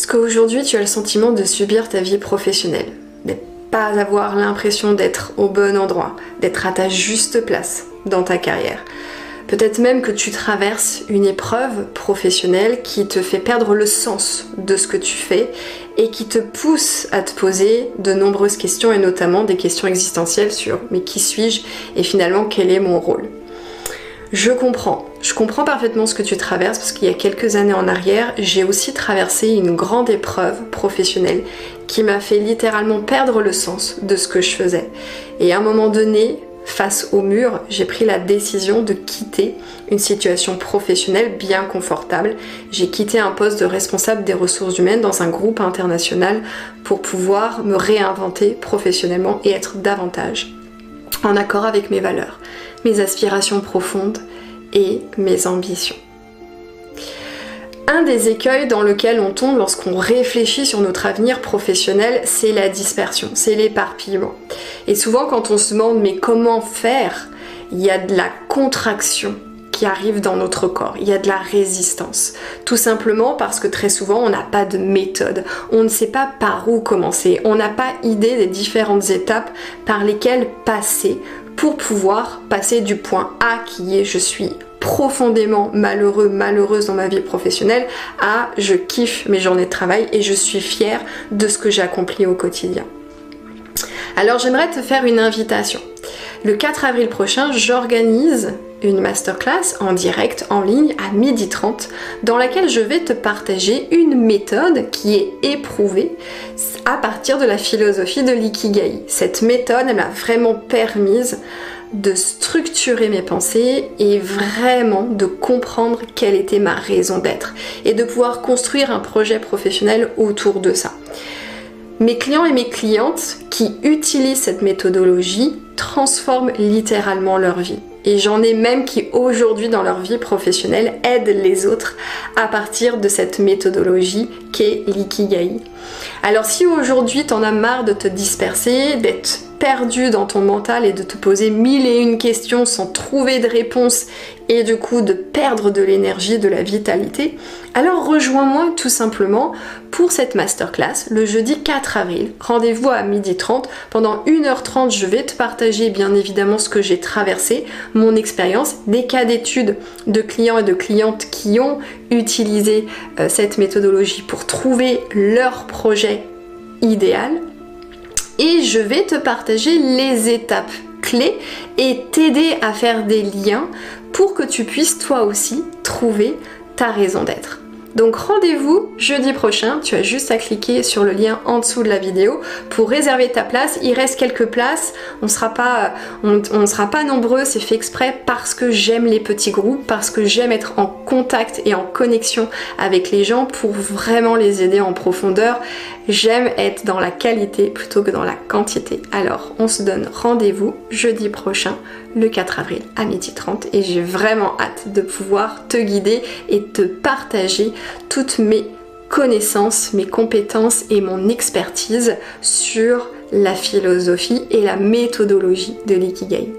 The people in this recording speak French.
qu'aujourd'hui tu as le sentiment de subir ta vie professionnelle, de pas avoir l'impression d'être au bon endroit, d'être à ta juste place dans ta carrière. Peut-être même que tu traverses une épreuve professionnelle qui te fait perdre le sens de ce que tu fais et qui te pousse à te poser de nombreuses questions et notamment des questions existentielles sur mais qui suis-je et finalement quel est mon rôle. Je comprends parfaitement ce que tu traverses parce qu'il y a quelques années en arrière, j'ai aussi traversé une grande épreuve professionnelle qui m'a fait littéralement perdre le sens de ce que je faisais. Et à un moment donné, face au mur, j'ai pris la décision de quitter une situation professionnelle bien confortable. J'ai quitté un poste de responsable des ressources humaines dans un groupe international pour pouvoir me réinventer professionnellement et être davantage en accord avec mes valeurs, mes aspirations profondes et mes ambitions. Un des écueils dans lequel on tombe lorsqu'on réfléchit sur notre avenir professionnel, c'est la dispersion, c'est l'éparpillement. Et souvent quand on se demande mais comment faire, il y a de la contraction qui arrive dans notre corps, il y a de la résistance. Tout simplement parce que très souvent on n'a pas de méthode, on ne sait pas par où commencer, on n'a pas idée des différentes étapes par lesquelles passer pour pouvoir passer du point A qui est je suis profondément malheureuse dans ma vie professionnelle à je kiffe mes journées de travail et je suis fière de ce que j'accomplis au quotidien. Alors j'aimerais te faire une invitation. Le 4 avril prochain, j'organise une masterclass en direct, en ligne, à 12h30, dans laquelle je vais te partager une méthode qui est éprouvée à partir de la philosophie de l'ikigai. Cette méthode, elle m'a vraiment permise de structurer mes pensées et vraiment de comprendre quelle était ma raison d'être et de pouvoir construire un projet professionnel autour de ça. Mes clients et mes clientes qui utilisent cette méthodologie transforment littéralement leur vie. Et j'en ai même qui aujourd'hui dans leur vie professionnelle aident les autres à partir de cette méthodologie qu'est l'ikigai. Alors si aujourd'hui t'en as marre de te disperser, d'être perdu dans ton mental et de te poser 1001 questions sans trouver de réponse et du coup de perdre de l'énergie, de la vitalité, alors rejoins-moi tout simplement pour cette masterclass le jeudi 4 avril. Rendez-vous à 12h30. Pendant 1h30, je vais te partager bien évidemment ce que j'ai traversé, mon expérience, des cas d'études de clients et de clientes qui ont utilisé cette méthodologie pour trouver leur projet idéal. Et je vais te partager les étapes clés et t'aider à faire des liens pour que tu puisses toi aussi trouver ta raison d'être. Donc rendez-vous jeudi prochain, tu as juste à cliquer sur le lien en dessous de la vidéo pour réserver ta place. Il reste quelques places, on ne sera pas nombreux, c'est fait exprès parce que j'aime les petits groupes, parce que j'aime être en contact et en connexion avec les gens pour vraiment les aider en profondeur. J'aime être dans la qualité plutôt que dans la quantité. Alors on se donne rendez-vous jeudi prochain, le 4 avril à 12h30 et j'ai vraiment hâte de pouvoir te guider et te partager toutes mes connaissances, mes compétences et mon expertise sur la philosophie et la méthodologie de l'ikigai.